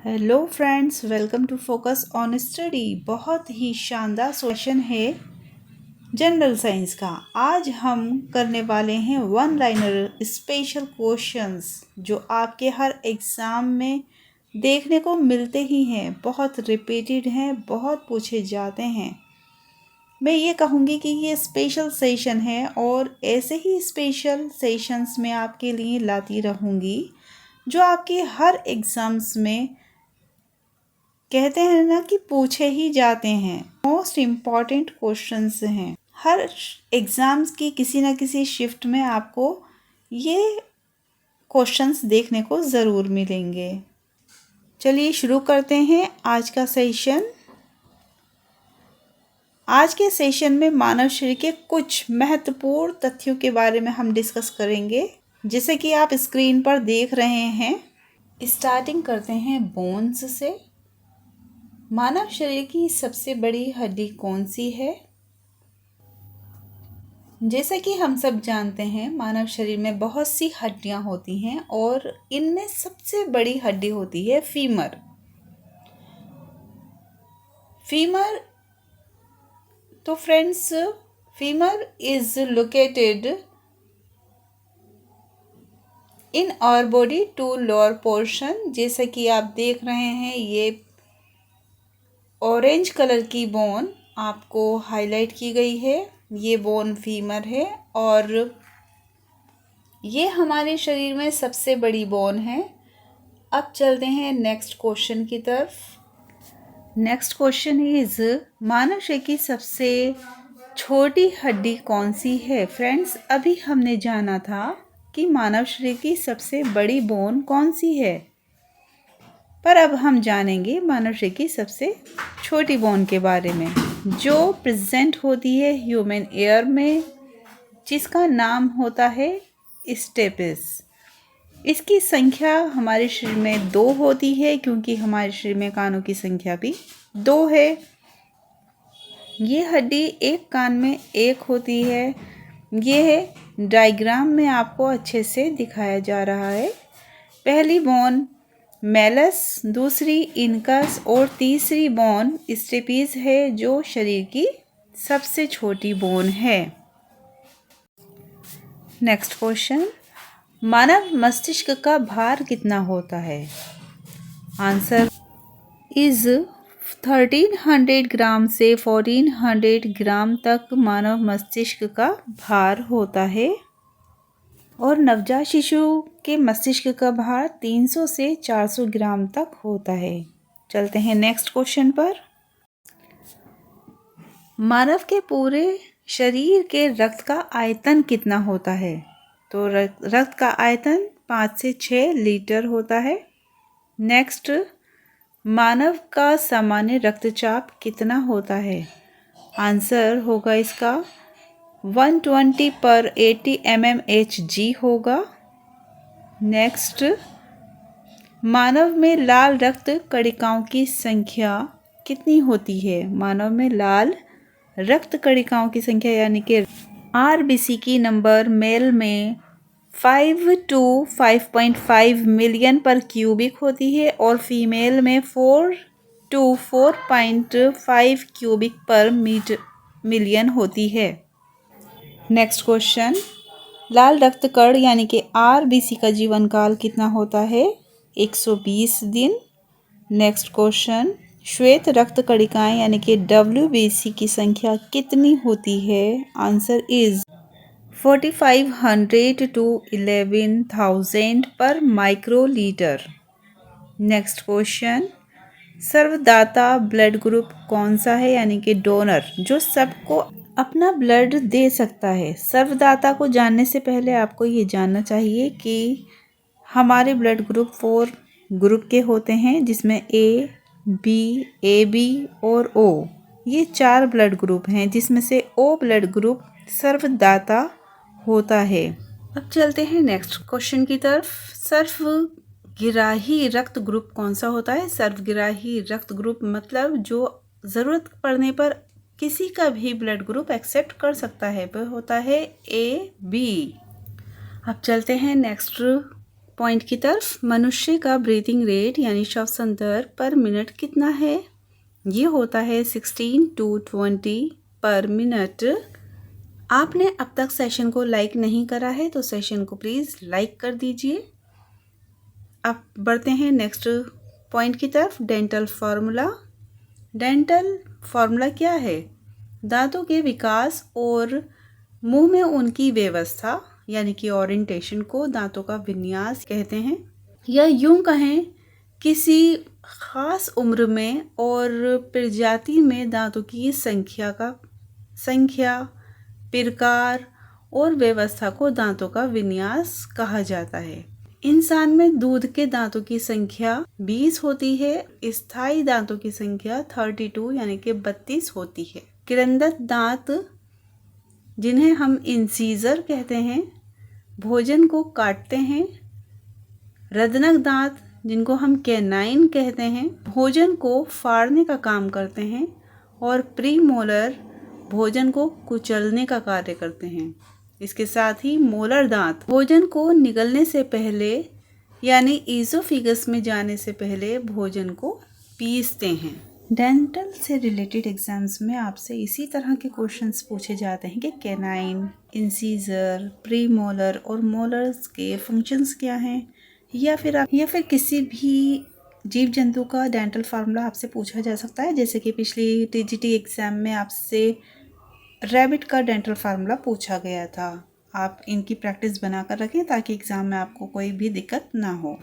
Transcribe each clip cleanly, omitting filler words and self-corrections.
Hello friends, welcome to focus on study. बहुत ही शानदार सेशन है जनरल साइंस का। आज हम करने वाले हैं वन लाइनर स्पेशल क्वेश्चंस जो आपके हर एग्ज़ाम में देखने को मिलते ही हैं, बहुत रिपीटेड हैं, बहुत पूछे जाते हैं। मैं ये कहूँगी कि ये स्पेशल सेशन है और ऐसे ही स्पेशल सेशंस में आपके लिए लाती रहूँगी जो आपके हर एग्ज़ाम्स में कहते हैं ना कि पूछे ही जाते हैं। मोस्ट इम्पॉर्टेंट क्वेश्चंस हैं। हर एग्ज़ाम्स की किसी न किसी शिफ्ट में आपको ये क्वेश्चंस देखने को ज़रूर मिलेंगे। चलिए शुरू करते हैं आज का सेशन। आज के सेशन में मानव शरीर के कुछ महत्वपूर्ण तथ्यों के बारे में हम डिस्कस करेंगे, जैसे कि आप स्क्रीन पर देख रहे हैं। स्टार्टिंग करते हैं बोन्स से। मानव शरीर की सबसे बड़ी हड्डी कौन सी है? जैसा कि हम सब जानते हैं, मानव शरीर में बहुत सी हड्डियां होती हैं और इनमें सबसे बड़ी हड्डी होती है फीमर। तो friends, femur is located in our body to lower portion. जैसा कि आप देख रहे हैं, ये ऑरेंज कलर की बोन आपको हाईलाइट की गई है। ये बोन फीमर है और ये हमारे शरीर में सबसे बड़ी बोन है। अब चलते हैं नेक्स्ट क्वेश्चन की तरफ। नेक्स्ट क्वेश्चन इज मानव शरीर की सबसे छोटी हड्डी कौन सी है? फ्रेंड्स, अभी हमने जाना था कि मानव शरीर की सबसे बड़ी बोन कौन सी है, पर अब हम जानेंगे मानव शरीर की सबसे छोटी बोन के बारे में, जो प्रेजेंट होती है ह्यूमन एयर में, जिसका नाम होता है स्टेपिस। इसकी संख्या हमारे शरीर में 2 होती है, क्योंकि हमारे शरीर में कानों की संख्या भी 2 है। ये हड्डी एक कान में 1 होती है। ये डायग्राम में आपको अच्छे से दिखाया जा रहा है। पहली बोन मेलस, दूसरी इनकस और तीसरी बोन स्टेपिस है, जो शरीर की सबसे छोटी बोन है। नेक्स्ट क्वेश्चन, मानव मस्तिष्क का भार कितना होता है? आंसर इज 1300 ग्राम से 1400 ग्राम तक मानव मस्तिष्क का भार होता है और नवजात शिशु के मस्तिष्क का भार 300 से 400 ग्राम तक होता है। चलते हैं नेक्स्ट क्वेश्चन पर। मानव के पूरे शरीर के रक्त का आयतन कितना होता है? तो रक्त का आयतन 5 से 6 लीटर होता है। नेक्स्ट, मानव का सामान्य रक्तचाप कितना होता है? आंसर होगा इसका 120/80 mmHg होगा। नेक्स्ट, मानव में लाल रक्त कणिकाओं की संख्या कितनी होती है? मानव में लाल रक्त कणिकाओं की संख्या यानी कि RBC की नंबर मेल में 5 to 5.5 मिलियन पर क्यूबिक होती है और फीमेल में 4 to 4.5 क्यूबिक पर मिलियन होती है। नेक्स्ट क्वेश्चन, लाल रक्त कण यानी कि RBC का जीवन काल कितना होता है? 120 दिन। नेक्स्ट क्वेश्चन, श्वेत रक्त कणिकाएं यानी कि WBC की संख्या कितनी होती है? आंसर इज 4500 to 11,000 पर माइक्रोलीटर। नेक्स्ट क्वेश्चन, सर्वदाता ब्लड ग्रुप कौन सा है यानी कि डोनर, जो सबको अपना ब्लड दे सकता है? सर्वदाता को जानने से पहले आपको ये जानना चाहिए कि हमारे ब्लड ग्रुप 4 ग्रुप के होते हैं, जिसमें A, B, AB और O, ये 4 ब्लड ग्रुप हैं, जिसमें से O ब्लड ग्रुप सर्वदाता होता है। अब चलते हैं नेक्स्ट क्वेश्चन की तरफ। सर्वग्राही रक्त ग्रुप कौन सा होता है? सर्वग्राही रक्त ग्रुप मतलब जो ज़रूरत पड़ने पर किसी का भी ब्लड ग्रुप एक्सेप्ट कर सकता है, वह होता है AB। अब चलते हैं नेक्स्ट पॉइंट की तरफ, मनुष्य का ब्रीथिंग रेट यानी श्वसन दर पर मिनट कितना है? ये होता है 16 to 20 पर मिनट। आपने अब तक सेशन को लाइक नहीं करा है तो सेशन को प्लीज़ लाइक कर दीजिए। अब बढ़ते हैं नेक्स्ट पॉइंट की तरफ, डेंटल फार्मूला। डेंटल फार्मूला क्या है? दांतों के विकास और मुंह में उनकी व्यवस्था यानी कि ओरिएंटेशन को दांतों का विन्यास कहते हैं। या यूं कहें, किसी खास उम्र में और प्रजाति में दांतों की संख्या, प्रकार और व्यवस्था को दांतों का विन्यास कहा जाता है। इंसान में दूध के दांतों की संख्या 20 होती है। स्थायी दांतों की संख्या 32 यानी कि 32 होती है। किरंदत दांत, जिन्हें हम इंसीजर कहते हैं, भोजन को काटते हैं। रदनक दांत, जिनको हम कैनाइन कहते हैं, भोजन को फाड़ने का काम करते हैं। और प्रीमोलर भोजन को कुचलने का कार्य करते हैं। इसके साथ ही मोलर दांत भोजन को निगलने से पहले यानी ईसोफेगस में जाने से पहले भोजन को पीसते हैं। डेंटल से रिलेटेड एग्जाम्स में आपसे इसी तरह के क्वेश्चंस पूछे जाते हैं कि कैनाइन, इंसीजर, प्रीमोलर और मोलर्स के फंक्शंस क्या हैं, या फिर किसी भी जीव जंतु का डेंटल फार्मूला आपसे पूछा जा सकता है। जैसे कि पिछली टीजीटी एग्जाम में आपसे रैबिट का डेंटल फार्मूला पूछा गया था। आप इनकी प्रैक्टिस बनाकर रखें ताकि एग्ज़ाम में आपको कोई भी दिक्कत ना हो।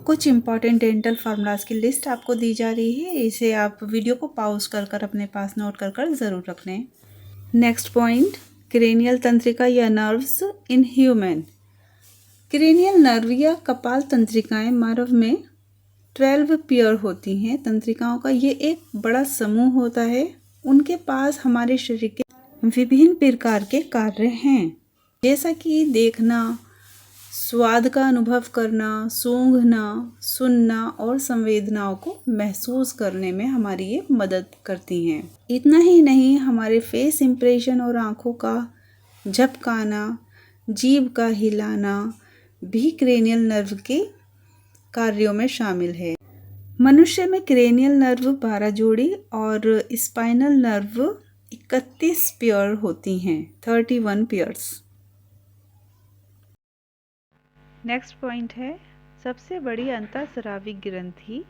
कुछ इंपॉर्टेंट डेंटल फार्मूलाज की लिस्ट आपको दी जा रही है, इसे आप वीडियो को पॉज कर अपने पास नोट कर ज़रूर रख लें। नेक्स्ट पॉइंट, क्रेनियल तंत्रिका या nerves in human. Cranial nerve या कपाल तंत्रिकाएं मानव में 12 पेयर होती हैं। तंत्रिकाओं का ये एक बड़ा समूह होता है। उनके पास हमारे शरीर के विभिन्न प्रकार के कार्य हैं, जैसा कि देखना, स्वाद का अनुभव करना, सूंघना, सुनना और संवेदनाओं को महसूस करने में हमारी ये मदद करती हैं। इतना ही नहीं, हमारे फेस इंप्रेशन और आँखों का झपकाना, जीभ का हिलाना भी क्रेनियल नर्व के कार्यों में शामिल है। मनुष्य में क्रेनियल नर्व 12 जोड़ी और स्पाइनल नर्व 31 पेयर होती हैं, 31 पेयर्स। नेक्स्ट पॉइंट है, सबसे बड़ी अंतःस्रावी ग्रंथि।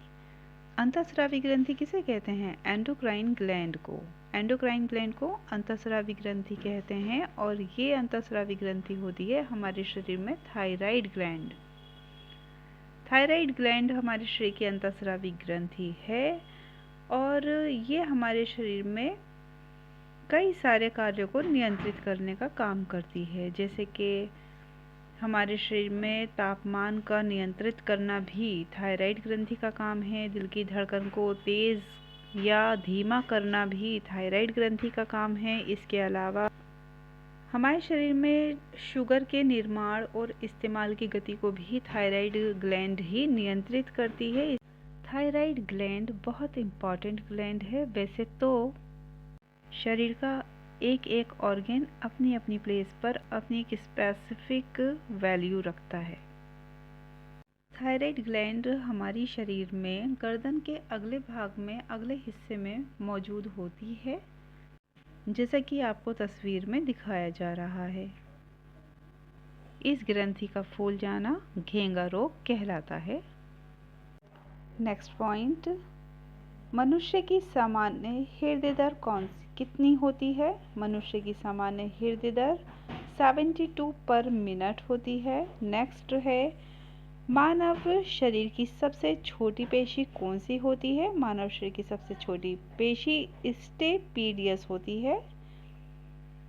अंतःस्रावी ग्रंथि किसे कहते हैं? एंडोक्राइन ग्लैंड को। एंडोक्राइन ग्लैंड को अंतःस्रावी ग्रंथि कहते हैं और ये अंतःस्रावी ग्रंथि होती है हमारे शरीर में थायराइड ग्लैंड। थायराइड ग्लैंड हमारे शरीर की अंतःस्रावी ग्रंथि है और ये हमारे शरीर में कई सारे कार्यों को नियंत्रित करने का काम करती है। जैसे कि हमारे शरीर में तापमान का नियंत्रित करना भी थायराइड ग्रंथि का काम है। दिल की धड़कन को तेज़ या धीमा करना भी थायराइड ग्रंथि का काम है। इसके अलावा हमारे शरीर में शुगर के निर्माण और इस्तेमाल की गति को भी थायराइड ग्लैंड ही नियंत्रित करती है। थायराइड ग्लैंड बहुत इम्पॉर्टेंट ग्लैंड है। वैसे तो शरीर का एक एक ऑर्गन अपनी अपनी प्लेस पर अपनी एक स्पेसिफिक वैल्यू रखता है। थायराइड ग्लैंड हमारी शरीर में गर्दन के अगले भाग में, अगले हिस्से में मौजूद होती है, जैसा कि आपको तस्वीर में दिखाया जा रहा है। इस ग्रंथि का फूल जाना घेंगा रोग कहलाता है। नेक्स्ट पॉइंट, मनुष्य की सामान्य हृदय दर कितनी होती है? मनुष्य की सामान्य हृदय दर 72 पर मिनट होती है। नेक्स्ट है, मानव शरीर की सबसे छोटी पेशी कौन सी होती है? मानव शरीर की सबसे छोटी पेशी स्टेपीडियस होती है।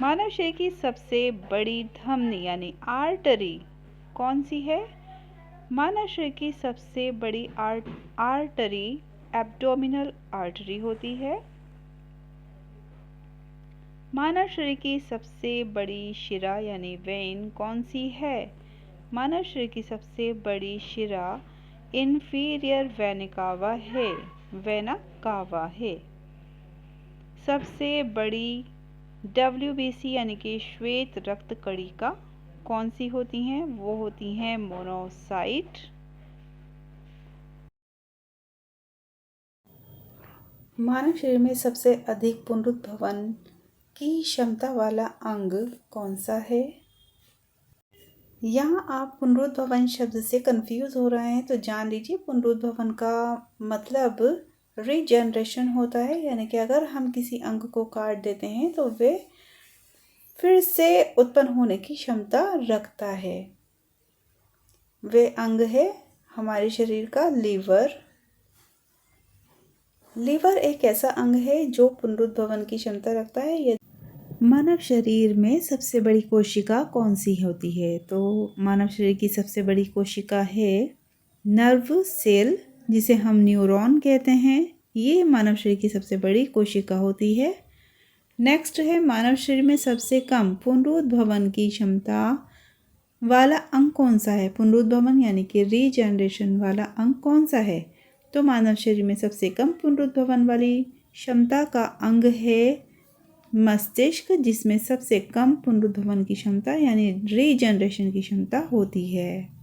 मानव शरीर की सबसे बड़ी धमनी यानी आर्टरी कौन सी है? मानव शरीर की सबसे बड़ी आर्टरी एब्डोमिनल आर्टरी होती है। मानव शरीर की सबसे बड़ी शिरा यानी वेन कौन सी है? मानव शरीर की सबसे बड़ी शिरा इंफीरियर वेना कावा है। सबसे बड़ी WBC यानी कि श्वेत रक्त कणिका कौन सी होती हैं? वो होती हैं मोनोसाइट। मानव शरीर में सबसे अधिक पुनरुत्भवन की क्षमता वाला अंग कौन सा है? यहाँ आप पुनरुद्भवन शब्द से कंफ्यूज हो रहे हैं तो जान लीजिए पुनरुद्भवन का मतलब रीजनरेशन होता है, यानी कि अगर हम किसी अंग को काट देते हैं तो वे फिर से उत्पन्न होने की क्षमता रखता है। वे अंग है हमारे शरीर का लीवर। लीवर एक ऐसा अंग है जो पुनरुद्भवन की क्षमता रखता है। मानव शरीर में सबसे बड़ी कोशिका कौन सी होती है? तो मानव शरीर की सबसे बड़ी कोशिका है नर्व सेल, जिसे हम न्यूरॉन कहते हैं। ये मानव शरीर की सबसे बड़ी कोशिका होती है। नेक्स्ट है मानव शरीर में सबसे कम पुनरुद्भवन की क्षमता वाला अंग कौन सा है? पुनरुद्भवन यानी कि रीजनरेशन वाला अंग कौन सा है? तो मानव शरीर में सबसे कम पुनरुद्भवन वाली क्षमता का अंग है मस्तिष्क, जिसमें सबसे कम पुनरुद्भवन की क्षमता यानी रीजनरेशन की क्षमता होती है।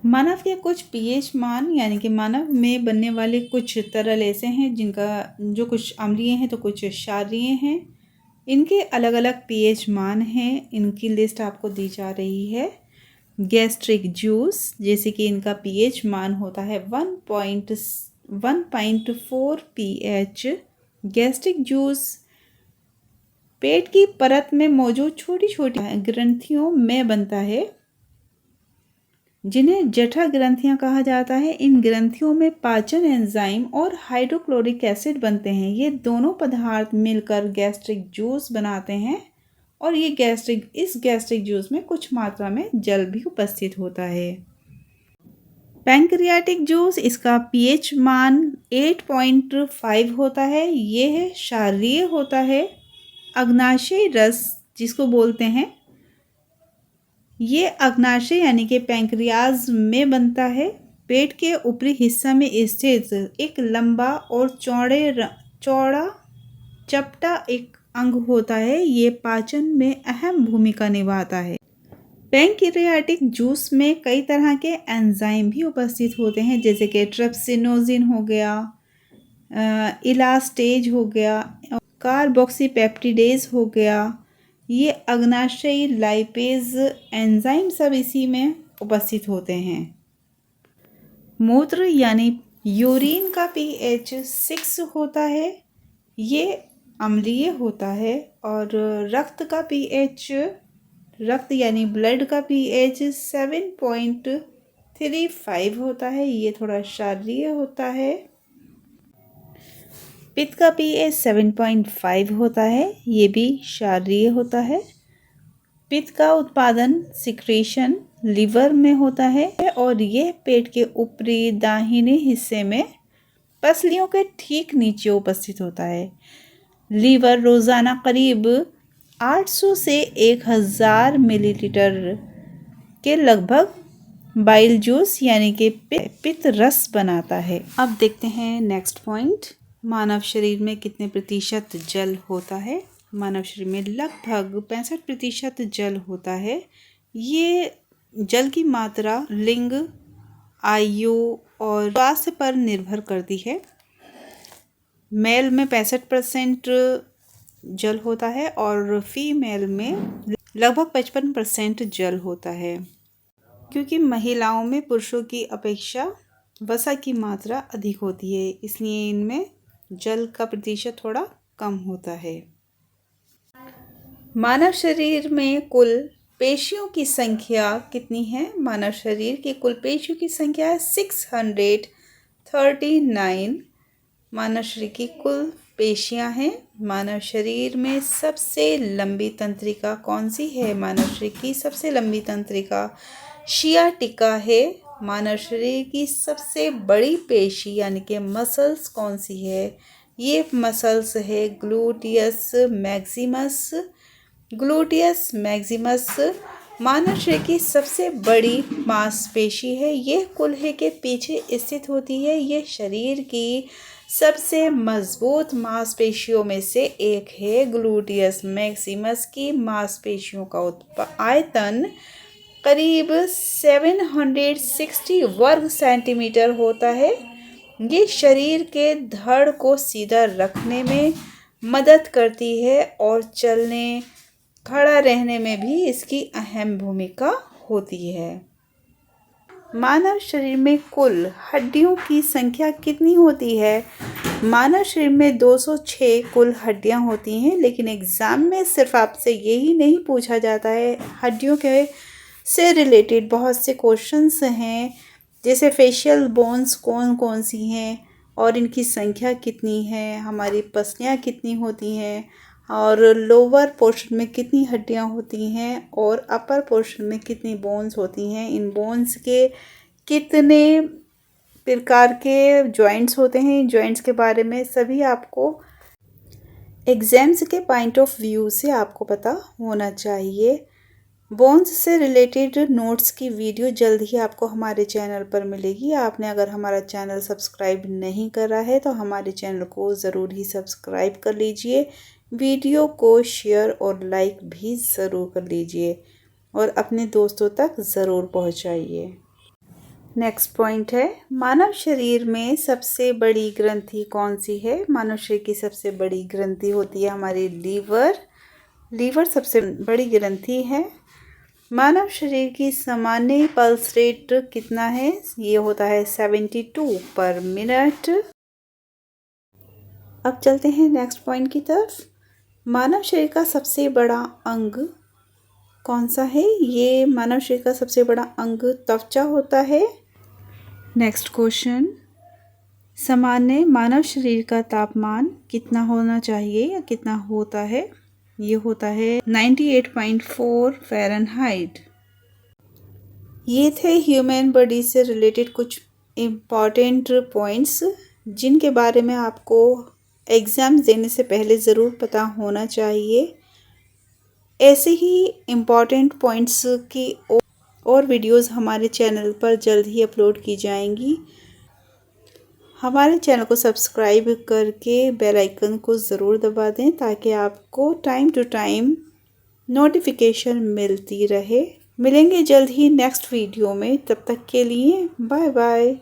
मानव के कुछ पीएच मान यानी कि मानव में बनने वाले कुछ तरल ऐसे हैं जिनका जो कुछ अम्लीय हैं तो कुछ क्षारीय हैं। इनके अलग अलग पीएच मान हैं, इनकी लिस्ट आपको दी जा रही है। गैस्ट्रिक जूस, जैसे कि इनका पीएच मान होता है 1.4 पीएच। गैस्ट्रिक जूस पेट की परत में मौजूद छोटी छोटी ग्रंथियों में बनता है, जिन्हें जठर ग्रंथियां कहा जाता है। इन ग्रंथियों में पाचन एंजाइम और हाइड्रोक्लोरिक एसिड बनते हैं। ये दोनों पदार्थ मिलकर गैस्ट्रिक जूस बनाते हैं और इस गैस्ट्रिक जूस में कुछ मात्रा में जल भी उपस्थित होता है। पैंक्रियाटिक जूस, इसका पीएच मान 8.5 होता है। ये है क्षारीय होता है। अग्नाशय रस जिसको बोलते हैं, ये अग्नाशय यानी कि पैंक्रियाज में बनता है। पेट के ऊपरी हिस्सा में स्थित एक लंबा और चौड़ा चपटा एक अंग होता है। ये पाचन में अहम भूमिका निभाता है। पैंक्रियाटिक जूस में कई तरह के एंजाइम भी उपस्थित होते हैं, जैसे कि ट्रिप्सिनोजिन हो गया, इलास्टेज हो गया, कार्बोक्सीपेप्टिडेज हो गया। ये अग्नाशयी लाइपेज एंजाइम सब इसी में उपस्थित होते हैं। मूत्र यानी यूरिन का पीएच 6 होता है। ये अम्लीय होता है। और रक्त यानी ब्लड का पीएच 7.35 होता है। ये थोड़ा क्षारीय होता है। पित्त का पीएच 7.5 होता है। ये भी क्षारीय होता है। पित्त का उत्पादन सिक्रेशन लीवर में होता है और यह पेट के ऊपरी दाहिने हिस्से में पसलियों के ठीक नीचे उपस्थित होता है। लीवर रोजाना करीब 800 से 1000 मिलीलीटर के लगभग बाइल जूस यानी कि पित्त रस बनाता है। अब देखते हैं नेक्स्ट पॉइंट, मानव शरीर में कितने प्रतिशत जल होता है? मानव शरीर में लगभग 65% जल होता है। ये जल की मात्रा लिंग, आयु और स्वास्थ्य पर निर्भर करती है। मेल में 65% जल होता है और फीमेल में लगभग 55% जल होता है। क्योंकि महिलाओं में पुरुषों की अपेक्षा वसा की मात्रा अधिक होती है, इसलिए इनमें जल का प्रतिशत थोड़ा कम होता है। मानव शरीर में कुल पेशियों की संख्या कितनी है? मानव शरीर की कुल पेशियों की संख्या है 639। मानव शरीर की कुल पेशियां हैं। मानव शरीर में सबसे लंबी तंत्रिका कौन सी है? मानव शरीर की सबसे लंबी तंत्रिका सियाटिका है। मानव शरीर की सबसे बड़ी पेशी यानी कि मसल्स कौन सी है? ये मसल्स है ग्लूटियस मैक्सिमस। ग्लूटियस मैक्सिमस मानव शरीर की सबसे बड़ी मांसपेशी है। यह कूल्हे के पीछे स्थित होती है। यह शरीर की सबसे मजबूत मांसपेशियों में से एक है। ग्लूटियस मैक्सिमस की मांसपेशियों का आयतन करीब 760 वर्ग सेंटीमीटर होता है। ये शरीर के धड़ को सीधा रखने में मदद करती है और चलने खड़ा रहने में भी इसकी अहम भूमिका होती है। मानव शरीर में कुल हड्डियों की संख्या कितनी होती है? मानव शरीर में 206 कुल हड्डियां होती हैं, लेकिन एग्ज़ाम में सिर्फ आपसे यही नहीं पूछा जाता है। हड्डियों के से रिलेटेड बहुत से क्वेश्चंस हैं, जैसे फेशियल बोन्स कौन कौन सी हैं और इनकी संख्या कितनी है, हमारी पसलियाँ कितनी होती हैं और लोअर पोर्शन में कितनी हड्डियां होती हैं और अपर पोर्शन में कितनी बोन्स होती हैं। इन बोन्स के कितने प्रकार के जॉइंट्स होते हैं, इन जॉइंट्स के बारे में सभी आपको एग्ज़ाम्स के पॉइंट ऑफ व्यू से आपको पता होना चाहिए। बोन्स से रिलेटेड नोट्स की वीडियो जल्द ही आपको हमारे चैनल पर मिलेगी। आपने अगर हमारा चैनल सब्सक्राइब नहीं करा है तो हमारे चैनल को ज़रूर ही सब्सक्राइब कर लीजिए। वीडियो को शेयर और लाइक भी ज़रूर कर लीजिए और अपने दोस्तों तक ज़रूर पहुंचाइए। नेक्स्ट पॉइंट है, मानव शरीर में सबसे बड़ी ग्रंथि कौन सी है? मानव शरीर की सबसे बड़ी ग्रंथि होती है हमारी लीवर। लीवर सबसे बड़ी ग्रंथि है। मानव शरीर की सामान्य पल्स रेट कितना है? ये होता है 72 पर मिनट। अब चलते हैं नेक्स्ट पॉइंट की तरफ। मानव शरीर का सबसे बड़ा अंग कौन सा है? ये मानव शरीर का सबसे बड़ा अंग त्वचा होता है। नेक्स्ट क्वेश्चन, सामान्य मानव शरीर का तापमान कितना होना चाहिए या कितना होता है? ये होता है 98.4 फ़ारेनहाइट। ये थे ह्यूमन बॉडी से रिलेटेड कुछ इम्पॉर्टेंट पॉइंट्स जिनके बारे में आपको एग्ज़ाम देने से पहले ज़रूर पता होना चाहिए। ऐसे ही इम्पॉर्टेंट पॉइंट्स की और वीडियोस हमारे चैनल पर जल्द ही अपलोड की जाएंगी। हमारे चैनल को सब्सक्राइब करके बेल आइकन को ज़रूर दबा दें ताकि आपको टाइम टू टाइम नोटिफिकेशन मिलती रहे। मिलेंगे जल्द ही नेक्स्ट वीडियो में, तब तक के लिए बाय बाय।